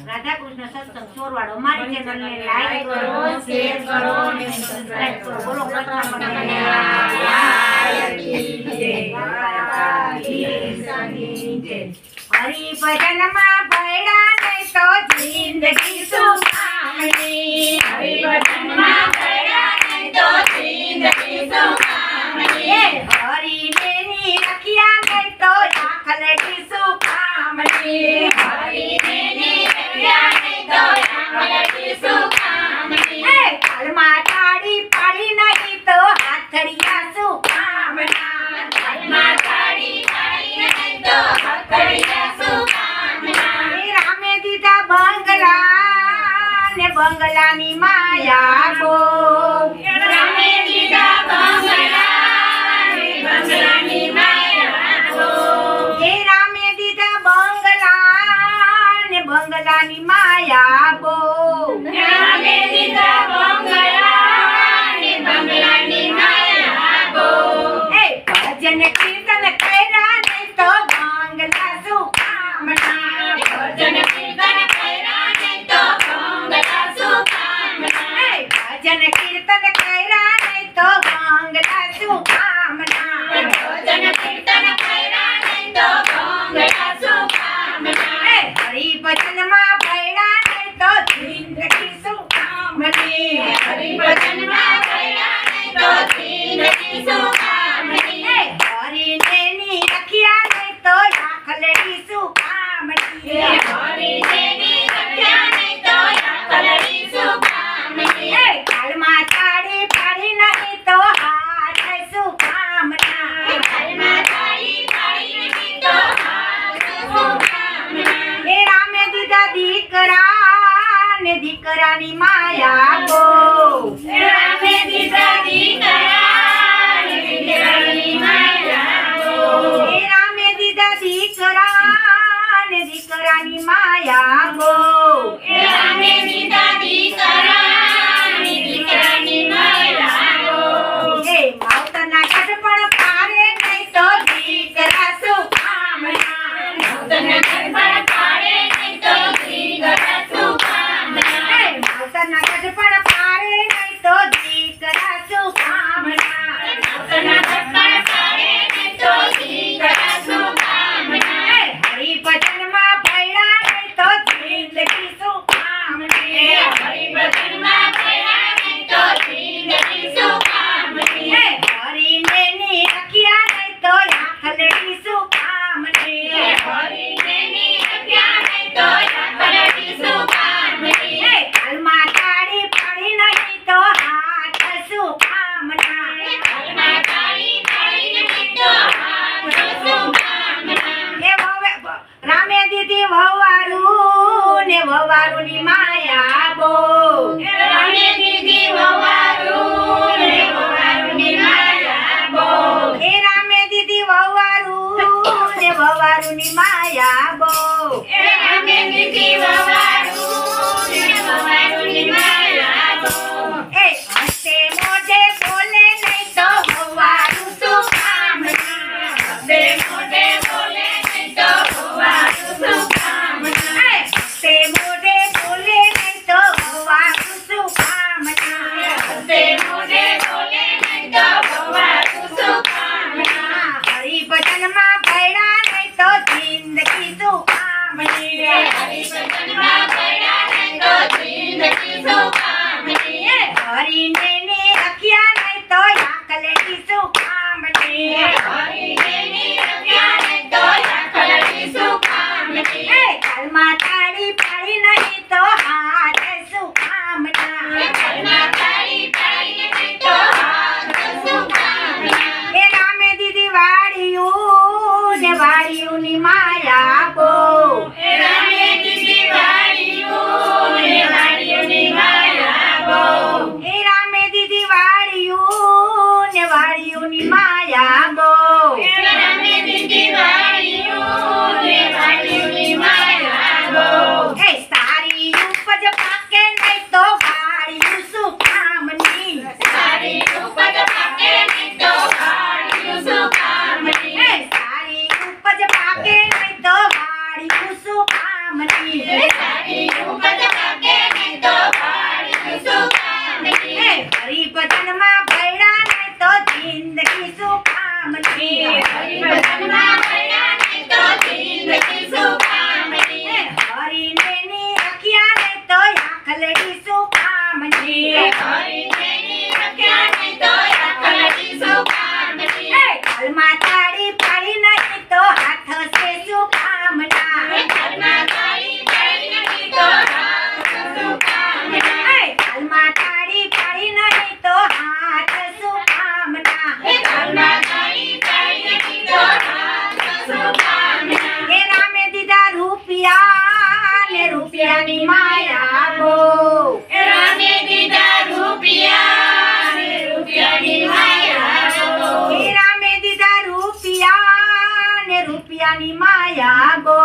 રાધા કૃષ્ણ સત્સંગ ચોરવાડો મારી ચેનલ ને લાઈક કરો, શેર કરો અને સબસ્ક્રાઇબ કરો. બોલો કૃષ્ણ કનૈયા કી જય. હરિ ભજન માં ભયડા ને તો જિંદગી સુખામણી. હરિ ભજન માં ભયડા ને તો જિંદગી સુખામણી. હરિ ને ની રખિયા ને તો આખલડી સુખામણી. હરિ ને ની રખિયા ને તો આખલડી સુખામણી. કાલમાં તાળી પાડી નહીં તો હાથડિયા સુખામણા. કાલમાં તાળી પાડી નહીં તો હાથડિયા સુખામણા. રામે દીધા બંગલા ને બંગલાની માયા ગો. રામે દીધા બંગલા ને બંગલાની માયા ગો. રામે દીધા બંગલા ને બંગલાની માયા ગો. રામે દીધા બંગલા ને બંગલાની માયા ગો. ભજન કીર્તન કર્યા નહીં તો બંગલા સુખામણા. ભજન કીર્તન કર્યા નહીં તો બંગલા સુખામણા. ભજન કીર્તન કર્યા નહીં તો બંગલા સુખામણા. ભજન કીર્તન કર્યા નહીં તો બંગલા સુખામણા. હરિ ભજન માં ભયડા નહીં તો જિંદગી સુખામણી. હરિ ભજન માં ભયડા નહીં તો જિંદગી સુખામણી. હરિ ને ની રખિયા નહીં તો આખલડી સુખામણી. હરિ ને ની રખિયા નહીં તો આખલડી સુખામણી. કાલમાં તાળી પાડી નહીં તો હાથ સુખામણા. કાલમાં તાળી પાડી નહીં તો હાથ સુખામણા. રામે દીધા દીકરા ને દીકરાની માયા ગો. રામે દીધા દીકરા ને દીકરાની માયા ગો. રામે દીધા દીકરા ને દીકરાની માયા ગો. રામે દીધા દીકરા ને દીકરાની માયા ગો. માવતરના ગઢપણ પારે નહીં તો દીકરા સુખામણા. માવતરના ગઢપણ પારે નહીં તો દીકરા સુખામણા. માવતરના ગઢપણ પારે નહીં તો દીકરા સુખામણા. માવતરના ગઢપણ પારે નહીં તો દીકરા સુખામણા. હરિ ભજન માં ભયડા નહીં તો જિંદગી સુખામણી. હરિ ભજન માં ભયડા નહીં તો જિંદગી સુખામણી. હરિ ને ની રખિયા નહીં તો આખલડી સુખામણી. હરિ ને ની રખિયા નહીં તો આખલડી સુખામણી. કાલમાં તાળી પાડી નહીં તો હાથ સુખામણા. કાલમાં તાળી પાડી નહીં તો હાથ સુખામણા. રામે દીધી વવારું ને વવારુની માયા ગો. રામે દીધી વવારું ને વવારુની માયા ગો. રામે દીધી વવારું ને વવારુની માયા ગો. રામે દીધી વવારું ને વવારુની માયા ગો. હસ્તે મોઢે બોલે નહીં તો વવારું સુખામણા. હસ્તે મોઢે બોલે નહીં તો વવારું સુખામણા. હસ્તે મોઢે બોલે નહીં તો વવારું સુખામણા. હસ્તે મોઢે બોલે નહીં તો વવારું સુખામણા. હરિ ભજન માં ભયડા નહીં તો જિંદગી સુખામણી. હરિ ભજન માં ભયડા નહીં તો જિંદગી સુખામણી. હરિ ને ની રખિયા નહીં તો આખલડી સુખામણી. હરિ ને ની રખિયા નહીં તો આખલડી સુખામણી. કાલમાં તાળી પાડી નહીં તો હાથ સુખામણા. કાલમાં તાળી પાડી નહીં તો હાથ સુખામણા. રામે દીધી વાડિયું ને વાડિયુંની માયા ગો. રામે દીધી વાડિયું ને વાડિયુંની માયા ગો. રામે દીધી વાડિયું ને વાડિયુંની માયા ગો. રામે દીધી વાડિયું ને વાડિયુંની માયા ગો. સારી ઉપજ પાકે નહીં તો વાડીનું શું કામની હરિભજનમાં ભયડા નહીં તો જિંદગી શું કામની હરિભજનમાં ભયડા નહીં તો જિંદગી શું કામની હરિને ની રખ્યા નહીં તો આખલડી શું કામની હરિને ની રખ્યા નહીં તો આખલડી શું કામની ઘરમાં તાળી પાડી નહીં તો હાથ છે શું કામના ઘરમાં તાળી પાડી નહીં તો હાથ શું કામના ઘરમાં તાળી પાડી નહીં તો હાથ શું કામના ઘરમાં તાળી પાડી નહીં તો હાથ શું કામના હે રામે દીધા રૂપિયા ને રૂપિયાની માયા બહુ રામે દીધા રૂપિયા ને રૂપિયાની માયા હે રામે દીધા રૂપિયા ને રૂપિયાની માયા બહુ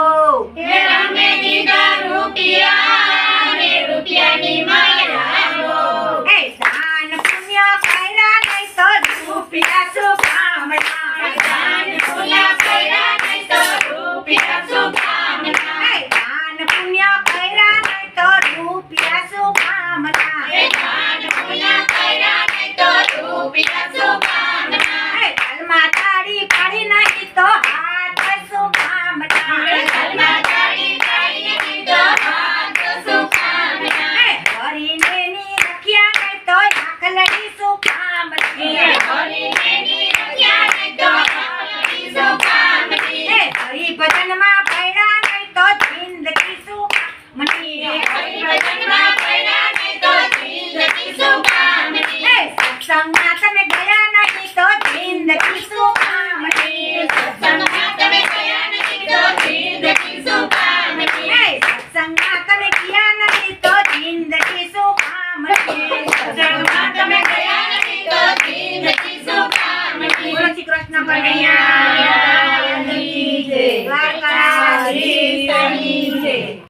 રામે દીધા રૂપિયા ને રૂપિયાની માયા હે દાન પુણ્ય કર્યા નહીં તો રૂપિયા શું કામના દાન પુણ્ય કર્યા નહીં તો રૂપિયા શું કામના હે દાન પુણ્ય કર્યા નહીં તો રૂપિયા શું કામના દાન પુણ્ય કર્યા નહીં તો રૂપિયા શું કામના હે ઘરમાં તાળી પાડી નહીં તો હાથ શું કામના ઘરમાં તાળી પાડી નહીં તો હાથ શું કામના હે હરીને ની રખ્યા નહીં તો આખલડી શું કામની હરિને ની રખ્યા નહીં તો આખલડી શું કામની હે હરિભજનમાં ભયડા નહીં તો જિંદગી શું કામની હરિભજનમાં ભયડા નહીં તો જિંદગી શું કામની હે સત્સંગમાં તમે ગયા નહીં તો જિંદગી શું કામની સત્સંગમાં તમે ગયા નહીં તો જિંદગી શું કામની હે સત્સંગમાં તમે ગયા નહીં તો જિંદગી શું કામની સત્સંગમાં તમે ગયા નહીં તો જિંદગી શું કામની બોલો શ્રી કૃષ્ણ કનૈયા